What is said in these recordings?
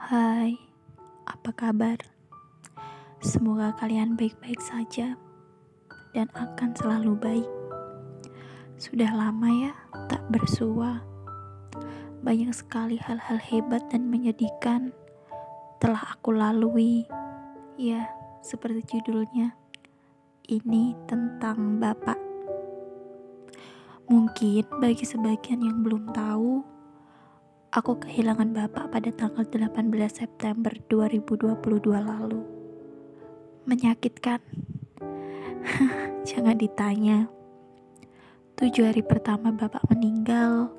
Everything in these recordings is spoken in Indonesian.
Hai, apa kabar? Semoga kalian baik-baik saja dan akan selalu baik. Sudah lama ya tak bersua. Banyak sekali hal-hal hebat dan menyedihkan telah aku lalui. Ya, seperti judulnya, ini tentang Bapak. Mungkin bagi sebagian yang belum tahu, aku kehilangan Bapak pada tanggal 18 September 2022 lalu. Menyakitkan? Jangan ditanya. 7 hari pertama Bapak meninggal,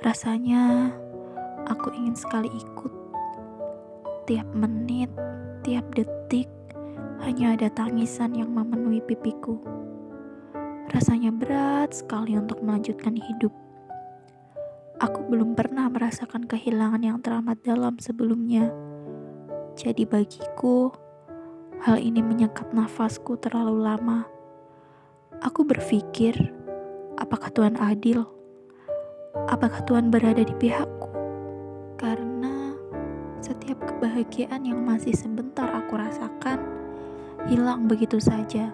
rasanya aku ingin sekali ikut. Tiap menit, tiap detik, hanya ada tangisan yang memenuhi pipiku. Rasanya berat sekali untuk melanjutkan hidup. Aku belum pernah merasakan kehilangan yang teramat dalam sebelumnya. Jadi bagiku, hal ini menyekap nafasku terlalu lama. Aku berpikir, apakah Tuhan adil? Apakah Tuhan berada di pihakku? Karena setiap kebahagiaan yang masih sebentar aku rasakan, hilang begitu saja,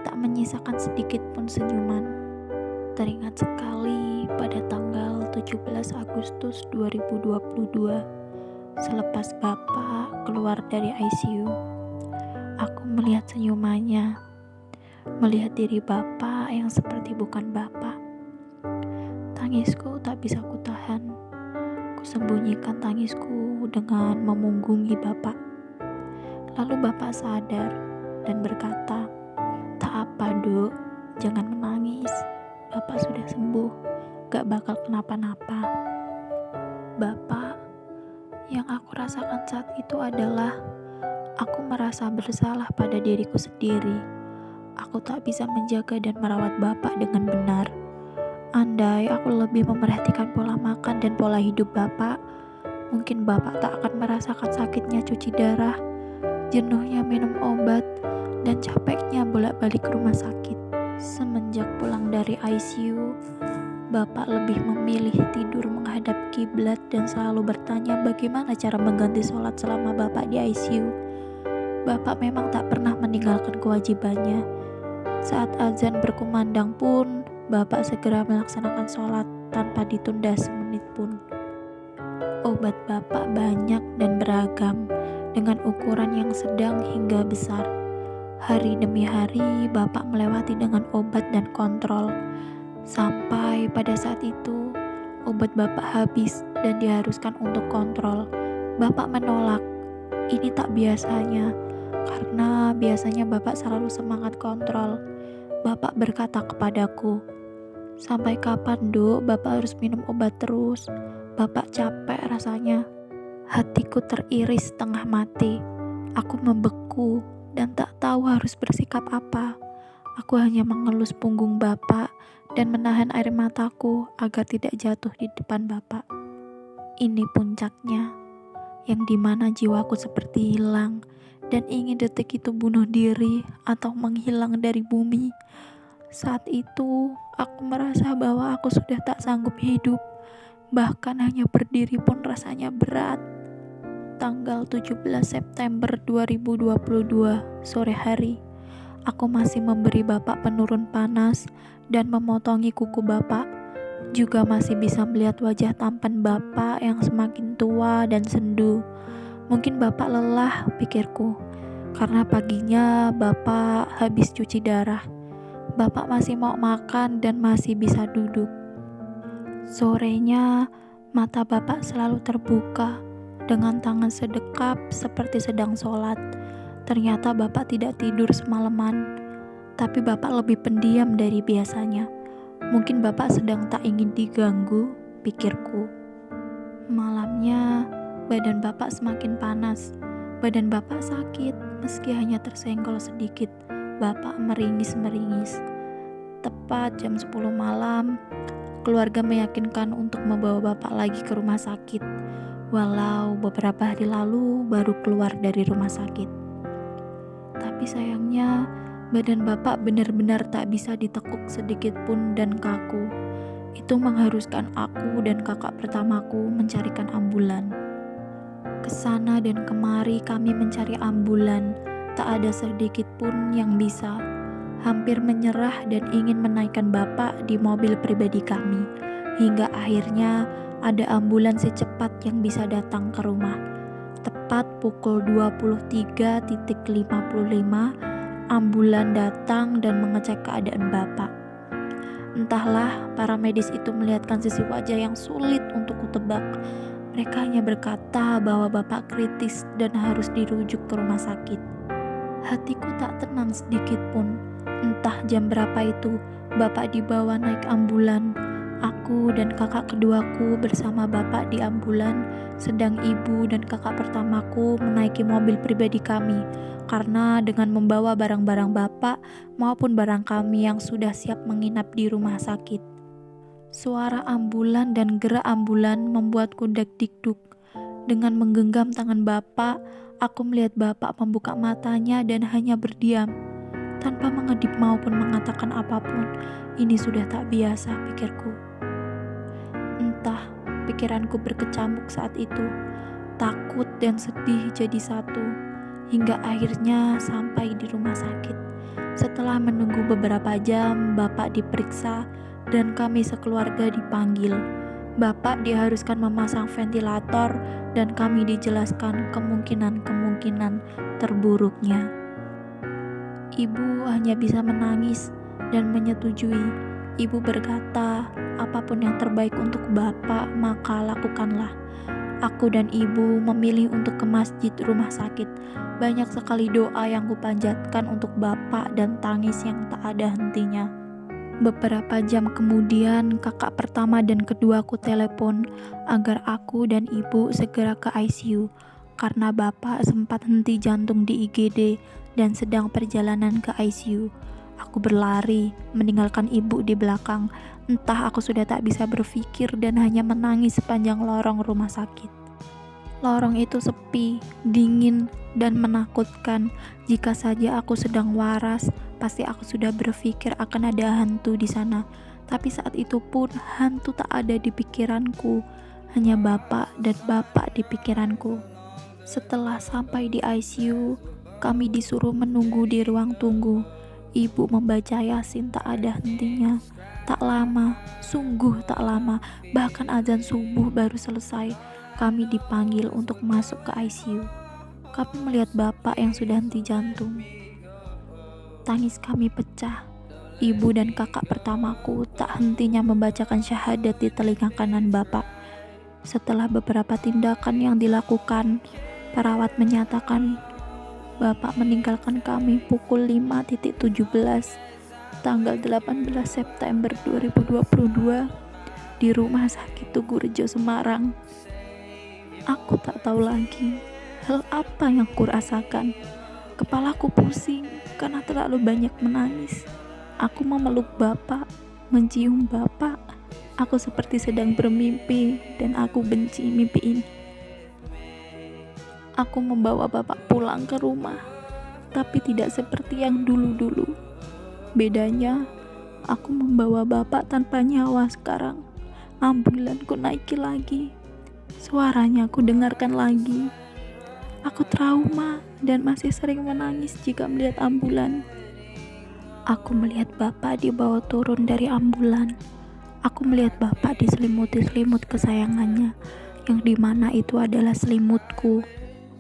tak menyisakan sedikit pun senyuman. Teringat sekali pada tanggal 17 Agustus 2022, selepas Bapak keluar dari ICU. Aku melihat senyumannya, melihat diri Bapak yang seperti bukan Bapak. Tangisku tak bisa kutahan. Kusembunyikan tangisku dengan memunggungi Bapak. Lalu Bapak sadar dan berkata, "Tak apa, Duk, jangan menangis. Bapak sudah sembuh, gak bakal kenapa-napa." Bapak, yang aku rasakan saat itu adalah aku merasa bersalah pada diriku sendiri. Aku tak bisa menjaga dan merawat Bapak dengan benar. Andai aku lebih memerhatikan pola makan dan pola hidup Bapak, mungkin Bapak tak akan merasakan sakitnya cuci darah, jenuhnya minum obat, dan capeknya bolak-balik ke rumah sakit. Semenjak pulang dari ICU, Bapak lebih memilih tidur menghadap kiblat dan selalu bertanya bagaimana cara mengganti sholat selama Bapak di ICU. Bapak memang tak pernah meninggalkan kewajibannya. Saat azan berkumandang pun, Bapak segera melaksanakan sholat tanpa ditunda semenit pun. Obat Bapak banyak dan beragam, dengan ukuran yang sedang hingga besar. Hari demi hari, Bapak melewati dengan obat dan kontrol. Sampai pada saat itu, obat Bapak habis dan diharuskan untuk kontrol. Bapak menolak. Ini tak biasanya, karena biasanya Bapak selalu semangat kontrol. Bapak berkata kepadaku, "Sampai kapan, Duk, Bapak harus minum obat terus? Bapak capek rasanya." Hatiku teriris setengah mati. Aku membeku dan tak tahu harus bersikap apa. Aku hanya mengelus punggung Bapak dan menahan air mataku agar tidak jatuh di depan Bapak. Ini puncaknya, yang dimana jiwaku seperti hilang dan ingin detik itu bunuh diri atau menghilang dari bumi. Saat itu, aku merasa bahwa aku sudah tak sanggup hidup. Bahkan hanya berdiri pun rasanya berat. Tanggal 17 September 2022, sore hari, aku masih memberi Bapak penurun panas dan memotongi kuku Bapak. Juga masih bisa melihat wajah tampan Bapak yang semakin tua dan sendu. Mungkin Bapak lelah, pikirku, karena paginya Bapak habis cuci darah. Bapak masih mau makan dan masih bisa duduk. Sorenya, mata Bapak selalu terbuka dengan tangan sedekap seperti sedang sholat. Ternyata Bapak tidak tidur semalaman, tapi Bapak lebih pendiam dari biasanya. Mungkin Bapak sedang tak ingin diganggu, pikirku. Malamnya, badan Bapak semakin panas. Badan Bapak sakit, meski hanya tersenggol sedikit. Bapak meringis-meringis. Tepat jam 10 malam, keluarga meyakinkan untuk membawa Bapak lagi ke rumah sakit. Walau beberapa hari lalu baru keluar dari rumah sakit. Tapi sayangnya, badan Bapak benar-benar tak bisa ditekuk sedikit pun dan kaku. Itu mengharuskan aku dan kakak pertamaku mencarikan ambulan. Kesana dan kemari kami mencari ambulan, tak ada sedikit pun yang bisa. Hampir menyerah dan ingin menaikkan bapak di mobil pribadi kami, hingga akhirnya ada ambulan secepat yang bisa datang ke rumah. Tepat pukul 23.55, ambulan datang dan mengecek keadaan bapak. Entahlah, para medis itu melihatkan sisi wajah yang sulit untuk kutebak. Mereka hanya berkata bahwa bapak kritis dan harus dirujuk ke rumah sakit. Hatiku tak tenang sedikit pun. Entah jam berapa itu, bapak dibawa naik ambulan. Aku dan kakak keduaku bersama bapak di ambulan, sedang ibu dan kakak pertamaku menaiki mobil pribadi kami, karena dengan membawa barang-barang bapak maupun barang kami yang sudah siap menginap di rumah sakit. Suara ambulan dan gerak ambulan membuatku deg-dikduk. Dengan menggenggam tangan bapak, aku melihat bapak membuka matanya dan hanya berdiam. Tanpa mengedip maupun mengatakan apapun, ini sudah tak biasa, pikirku. Entah, pikiranku berkecamuk saat itu. Takut dan sedih jadi satu, hingga akhirnya sampai di rumah sakit. Setelah menunggu beberapa jam, bapak diperiksa dan kami sekeluarga dipanggil. Bapak diharuskan memasang ventilator dan kami dijelaskan kemungkinan-kemungkinan terburuknya. Ibu hanya bisa menangis dan menyetujui. Ibu berkata, apapun yang terbaik untuk bapak, maka lakukanlah. Aku dan ibu memilih untuk ke masjid rumah sakit. Banyak sekali doa yang kupanjatkan untuk bapak dan tangis yang tak ada hentinya. Beberapa jam kemudian, kakak pertama dan kedua ku telepon agar aku dan ibu segera ke ICU karena bapak sempat henti jantung di IGD dan sedang perjalanan ke ICU. Aku berlari, meninggalkan ibu di belakang. Entah aku sudah tak bisa berpikir dan hanya menangis sepanjang lorong rumah sakit. Lorong itu sepi, dingin, dan menakutkan. Jika saja aku sedang waras, pasti aku sudah berpikir akan ada hantu di sana. Tapi saat itu pun hantu tak ada di pikiranku, hanya bapak dan bapak di pikiranku. Setelah sampai di ICU, kami disuruh menunggu di ruang tunggu. Ibu membaca Yasin tak ada hentinya. Tak lama, sungguh tak lama, bahkan azan subuh baru selesai. Kami dipanggil untuk masuk ke ICU. Kami melihat bapak yang sudah henti jantung. Tangis kami pecah. Ibu dan kakak pertamaku tak hentinya membacakan syahadat di telinga kanan bapak. Setelah beberapa tindakan yang dilakukan, perawat menyatakan bapak meninggalkan kami pukul 5.17 tanggal 18 September 2022 di Rumah Sakit Tugurejo, Semarang. Aku tak tahu lagi hal apa yang kurasakan. Kepalaku pusing karena terlalu banyak menangis. Aku memeluk bapak, mencium bapak. Aku seperti sedang bermimpi dan aku benci mimpi ini. Aku membawa bapak pulang ke rumah, tapi tidak seperti yang dulu-dulu. Bedanya, aku membawa bapak tanpa nyawa sekarang. Ambulanku naiki lagi. Suaranya aku dengarkan lagi. Aku trauma dan masih sering menangis jika melihat ambulan. Aku melihat bapak dibawa turun dari ambulan. Aku melihat bapak diselimuti selimut kesayangannya, yang dimana itu adalah selimutku.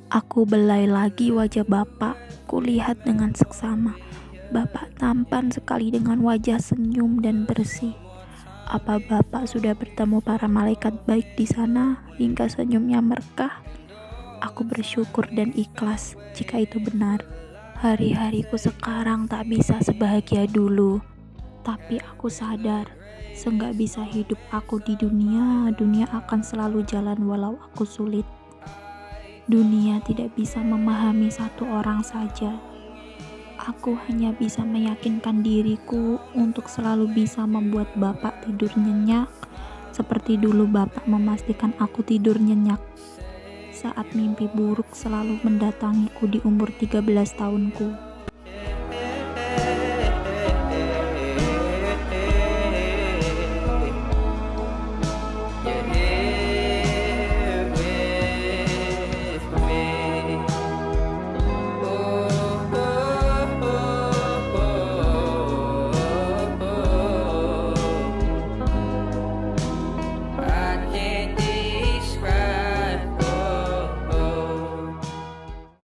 Aku belai lagi wajah bapak. Kulihat dengan seksama. Bapak tampan sekali dengan wajah senyum dan bersih. Apa bapak sudah bertemu para malaikat baik di sana hingga senyumnya merekah? Aku bersyukur dan ikhlas jika itu benar. Hari-hariku sekarang tak bisa sebahagia dulu. Tapi aku sadar, seenggak bisa hidup aku di dunia, dunia akan selalu jalan walau aku sulit. Dunia tidak bisa memahami satu orang saja. Aku hanya bisa meyakinkan diriku untuk selalu bisa membuat bapak tidur nyenyak, seperti dulu bapak memastikan aku tidur nyenyak saat mimpi buruk selalu mendatangiku di umur 13 tahunku.